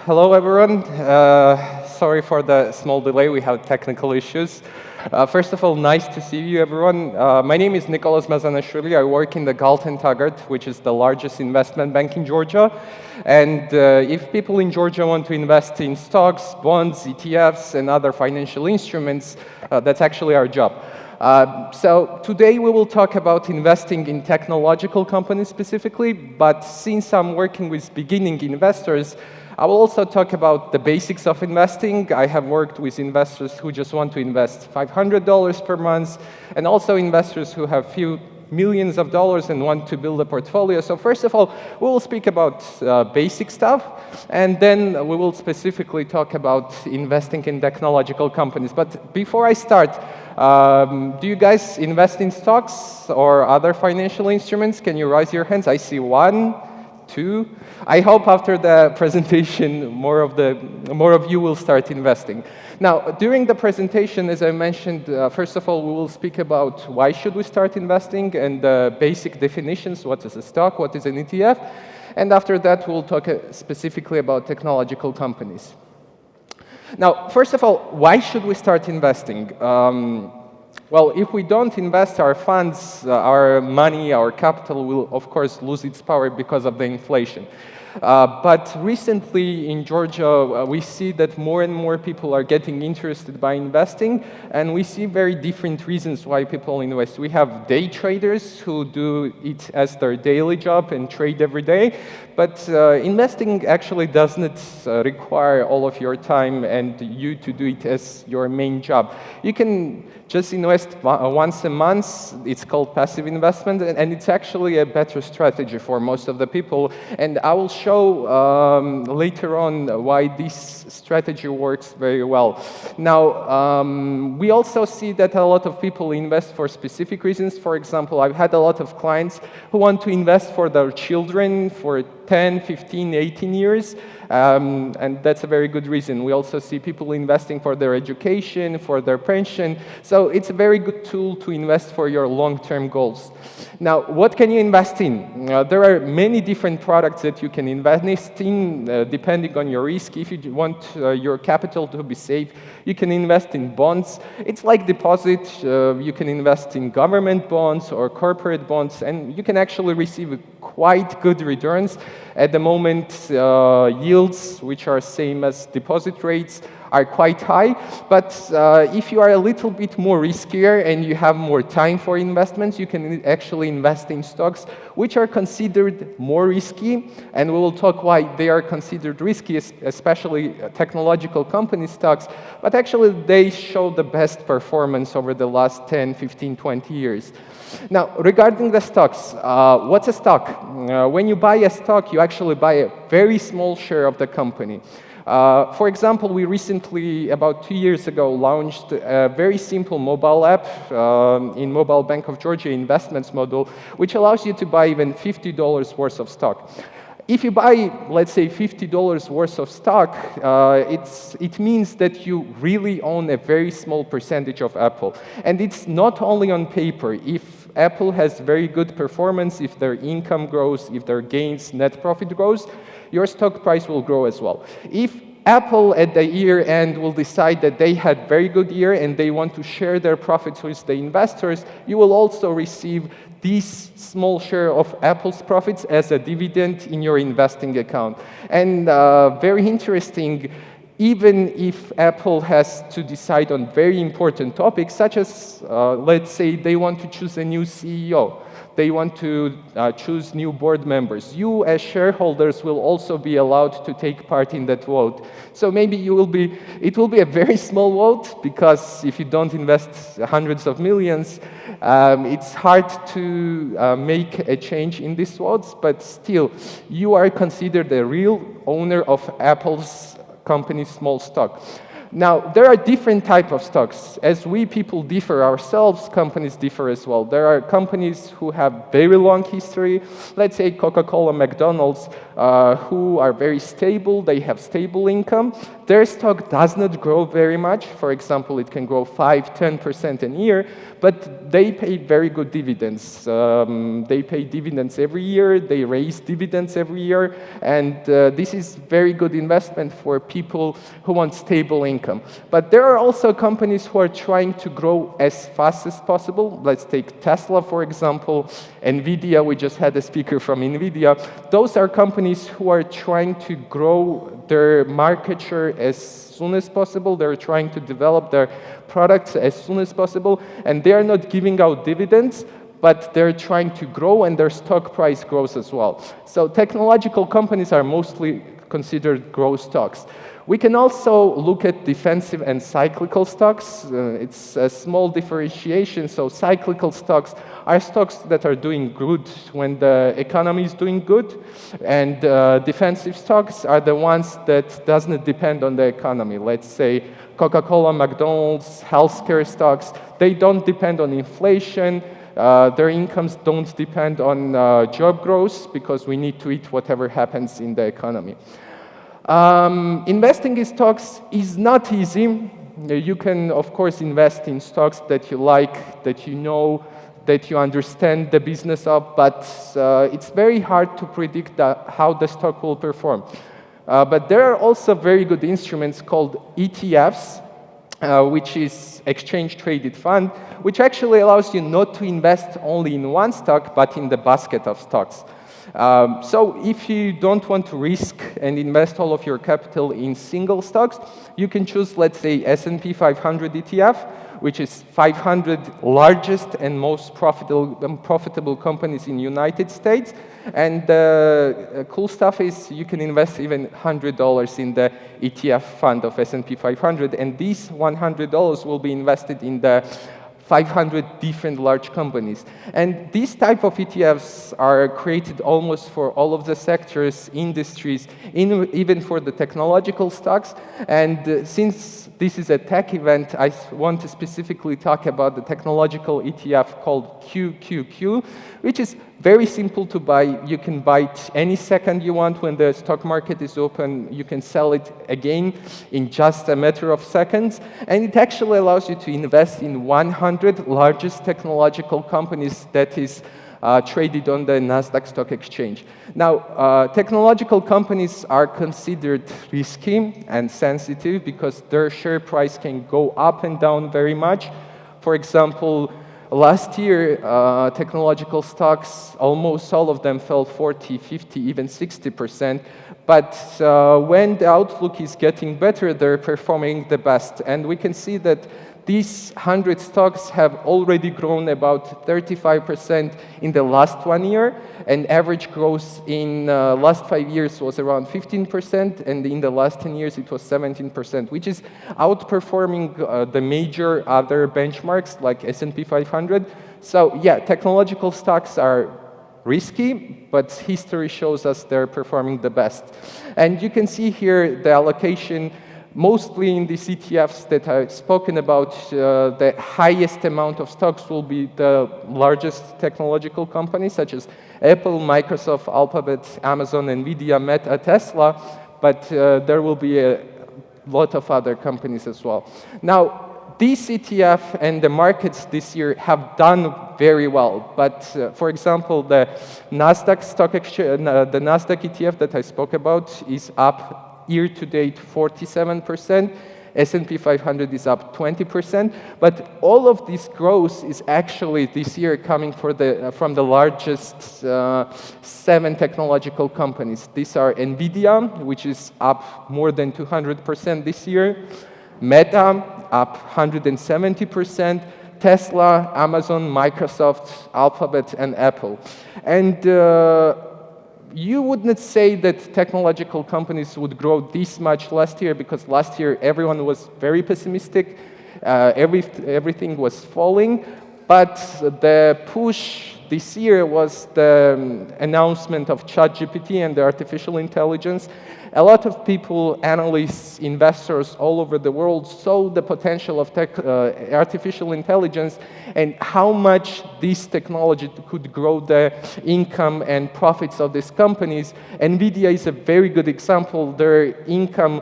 Hello, everyone. Sorry for the small delay. We had technical issues. First of all, nice to see you, everyone. My name is Nikoloz Mazanashvili. I work in the Galt and Taggart, which is the largest investment bank in Georgia. And if people in Georgia want to invest in stocks, bonds, ETFs, and other financial instruments, that's actually our job. So today we will talk about investing in technological companies specifically, but since I'm working with beginning investors, I will also talk about the basics of investing. I have worked with investors who just want to invest $500 per month, and also investors who have few millions of dollars and want to build a portfolio. So first of all, we will speak about basic stuff, and then we will specifically talk about investing in technological companies. But before I start, do you guys invest in stocks or other financial instruments? Can you raise your hands? I see one, two. I hope after the presentation, more of you will start investing. Now, during the presentation, as I mentioned, first of all, we will speak about why should we start investing and the basic definitions, what is a stock, what is an ETF, and after that, we'll talk specifically about technological companies. Now, first of all, why should we start investing? Well, if we don't invest our funds, our money, our capital will, of course, lose its power because of the inflation. But recently in Georgia, we see that more and more people are getting interested by investing, and we see very different reasons why people invest. We have day traders who do it as their daily job and trade every day, but investing actually doesn't require all of your time and you to do it as your main job. You can just invest once a month. It's called passive investment, and it's actually a better strategy for most of the people. And I will show later on why this strategy works very well. Now, we also see that a lot of people invest for specific reasons. For example, I've had a lot of clients who want to invest for their children for 10, 15, 18 years, and that's a very good reason. We also see people investing for their education, for their pension, so it's a very good tool to invest for your long-term goals. Now, what can you invest in? There are many different products that you can invest in, depending on your risk. If you want your capital to be safe, you can invest in bonds. It's like deposit. You can invest in government bonds or corporate bonds, and you can actually receive quite good returns. At the moment, yields, which are same as deposit rates, are quite high. But if you are a little bit more riskier and you have more time for investments, you can actually invest in stocks which are considered more risky, and we will talk why they are considered risky, especially technological company stocks, but actually they show the best performance over the last 10, 15, 20 years. Now, regarding the stocks, what's a stock? When you buy a stock, you actually buy a very small share of the company. For example, we recently, about 2 years ago, launched a very simple mobile app in Mobile Bank of Georgia investments module, which allows you to buy even $50 worth of stock. If you buy, let's say, $50 worth of stock, it means that you really own a very small percentage of Apple. And it's not only on paper. If Apple has very good performance, if their income grows, if their gains, net profit grows, your stock price will grow as well. If Apple at the year end will decide that they had very good year and they want to share their profits with the investors, you will also receive this small share of Apple's profits as a dividend in your investing account. And very interesting, even if Apple has to decide on very important topics, such as, let's say, they want to choose a new CEO, they want to choose new board members, you as shareholders will also be allowed to take part in that vote. So maybe it will be a very small vote, because if you don't invest hundreds of millions, it's hard to make a change in these votes, but still, you are considered a real owner of Apple's company's small stock. Now, there are different types of stocks. As we people differ ourselves, companies differ as well. There are companies who have very long history, let's say Coca-Cola, McDonald's, who are very stable, they have stable income. Their stock does not grow very much. For example, it can grow 5–10% a year, but they pay very good dividends. They pay dividends every year, they raise dividends every year, and this is very good investment for people who want stable income. But there are also companies who are trying to grow as fast as possible. Let's take Tesla, for example, NVIDIA. We just had a speaker from NVIDIA. Those are companies who are trying to grow their market share as soon as possible. They're trying to develop their products as soon as possible, and they are not giving out dividends, but they're trying to grow, and their stock price grows as well. So technological companies are mostly considered growth stocks. We can also look at defensive and cyclical stocks. It's a small differentiation. So cyclical stocks are stocks that are doing good when the economy is doing good, and defensive stocks are the ones that doesn't depend on the economy. Let's say Coca-Cola, McDonald's, healthcare stocks. They don't depend on inflation. Their incomes don't depend on job growth, because we need to eat whatever happens in the economy. Investing in stocks is not easy. You can, of course, invest in stocks that you like, that you know, that you understand the business of, but it's very hard to predict how the stock will perform. But there are also very good instruments called ETFs, which is exchange traded fund, which actually allows you not to invest only in one stock, but in the basket of stocks. So if you don't want to risk and invest all of your capital in single stocks, you can choose, let's say, S&P 500 ETF, which is 500 largest and most profitable companies in the United States. And the cool stuff is you can invest even $100 in the ETF fund of S&P 500, and these $100 will be invested in the 500 different large companies. And these type of ETFs are created almost for all of the sectors, industries, even for the technological stocks. And since this is a tech event, I want to specifically talk about the technological ETF called QQQ, which is very simple to buy. You can buy it any second you want when the stock market is open. You can sell it again in just a matter of seconds. And it actually allows you to invest in 100 largest technological companies that is traded on the Nasdaq Stock Exchange. Now, technological companies are considered risky and sensitive because their share price can go up and down very much. For example, last year, technological stocks, almost all of them fell 40, 50, even 60%. But when the outlook is getting better, they're performing the best. And we can see that these 100 stocks have already grown about 35% in the last 1 year, and average growth in last 5 years was around 15%, and in the last 10 years it was 17%, which is outperforming the major other benchmarks like S&P 500. So yeah, technological stocks are risky, but history shows us they're performing the best. And you can see here the allocation. Mostly in these ETFs that I've spoken about, the highest amount of stocks will be the largest technological companies, such as Apple, Microsoft, Alphabet, Amazon, NVIDIA, Meta, Tesla, but there will be a lot of other companies as well. Now, this ETF and the markets this year have done very well, but for example, the Nasdaq Stock Exchange, the Nasdaq ETF that I spoke about is up year-to-date 47%, S&P 500 is up 20%, but all of this growth is actually this year coming from the largest 7 technological companies. These are NVIDIA, which is up more than 200% this year, Meta, up 170%, Tesla, Amazon, Microsoft, Alphabet, and Apple. And you would not say that technological companies would grow this much last year, because last year everyone was very pessimistic, everything was falling, but the push this year was the announcement of ChatGPT and the artificial intelligence, a lot of people, analysts, investors all over the world saw the potential of artificial intelligence and how much this technology could grow the income and profits of these companies. NVIDIA is a very good example. Their income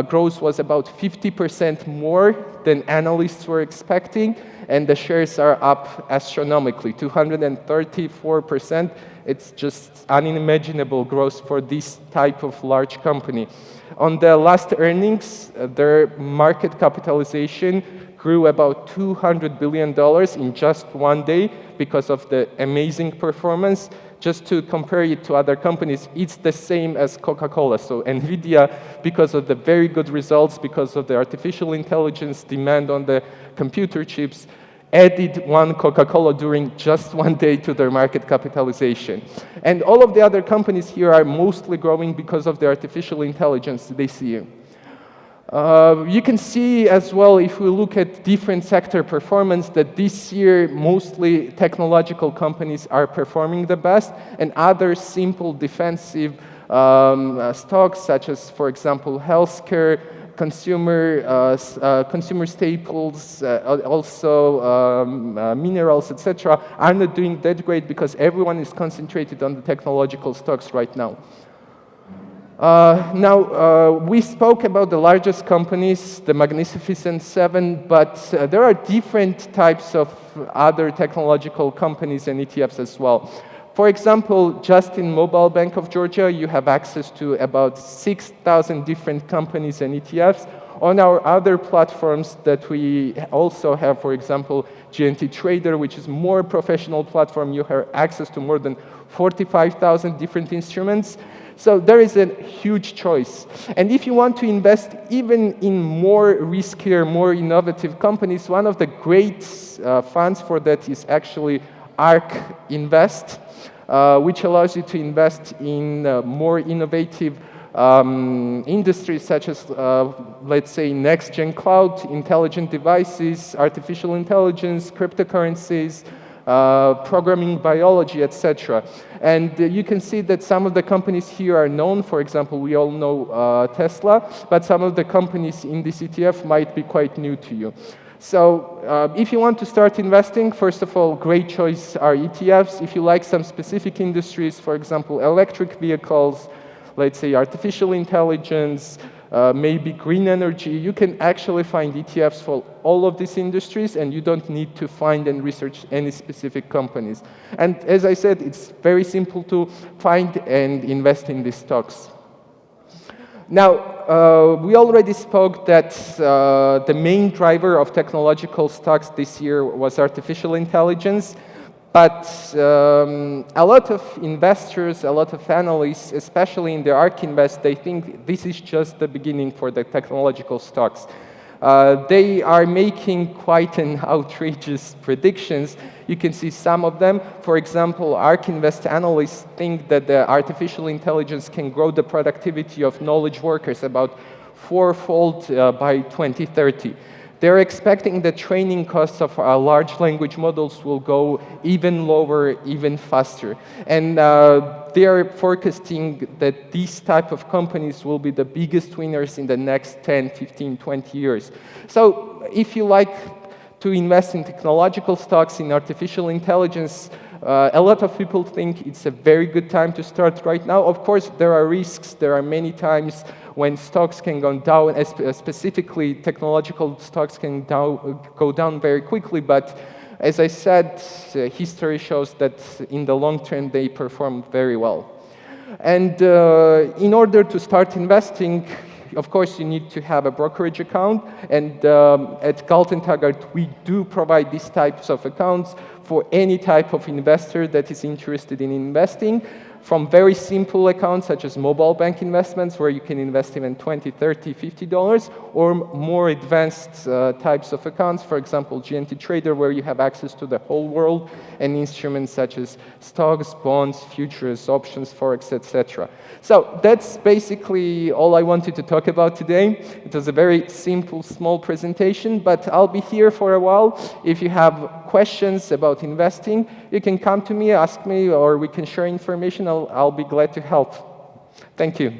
growth was about 50% more than analysts were expecting, and the shares are up astronomically, 234%. It's just unimaginable growth for this type of large company. On the last earnings, their market capitalization grew about $200 billion in just one day because of the amazing performance. Just to compare it to other companies, it's the same as Coca-Cola. So NVIDIA, because of the very good results, because of the artificial intelligence demand on the computer chips, added one Coca-Cola during just one day to their market capitalization. And all of the other companies here are mostly growing because of the artificial intelligence this year. You can see as well, if we look at different sector performance, that this year mostly technological companies are performing the best, and other simple defensive stocks such as, for example, healthcare, consumer staples, also minerals, etc., are not doing that great because everyone is concentrated on the technological stocks right now. We spoke about the largest companies, the Magnificent Seven, but there are different types of other technological companies and ETFs as well. For example, just in Mobile Bank of Georgia, you have access to about 6,000 different companies and ETFs. On our other platforms that we also have, for example, GNT Trader, which is more professional platform, you have access to more than 45,000 different instruments. So there is a huge choice. And if you want to invest even in more riskier, more innovative companies, one of the great funds for that is actually ARK Invest, which allows you to invest in more innovative industries such as, let's say, next-gen cloud, intelligent devices, artificial intelligence, cryptocurrencies, programming biology, etc. And you can see that some of the companies here are known. For example, we all know Tesla, but some of the companies in this ETF might be quite new to you. So if you want to start investing, first of all, great choice are ETFs. If you like some specific industries, for example, electric vehicles, let's say artificial intelligence, maybe green energy, you can actually find ETFs for all of these industries, and you don't need to find and research any specific companies. And as I said, it's very simple to find and invest in these stocks. Now, we already spoke that the main driver of technological stocks this year was artificial intelligence, but a lot of investors, a lot of analysts, especially in the ARK Invest, they think this is just the beginning for the technological stocks. They are making quite an outrageous predictions. You can see some of them. For example, ARK Invest analysts think that the artificial intelligence can grow the productivity of knowledge workers about fourfold by 2030. They're expecting the training costs of large language models will go even lower, even faster. And they are forecasting that these type of companies will be the biggest winners in the next 10, 15, 20 years. So if you like to invest in technological stocks, in artificial intelligence, a lot of people think it's a very good time to start right now. Of course, there are risks. There are many times when stocks can go down, specifically technological stocks can go down very quickly. But as I said, history shows that in the long term, they perform very well. And in order to start investing, of course, you need to have a brokerage account. And at Galton Taggart, we do provide these types of accounts for any type of investor that is interested in investing, from very simple accounts such as mobile bank investments, where you can invest even $20, $30, $50, or more advanced types of accounts, for example, GNT Trader, where you have access to the whole world, and instruments such as stocks, bonds, futures, options, forex, etc. So that's basically all I wanted to talk about today. It was a very simple, small presentation, but I'll be here for a while. If you have questions about investing, you can come to me, ask me, or we can share information. I'll be glad to help. Thank you.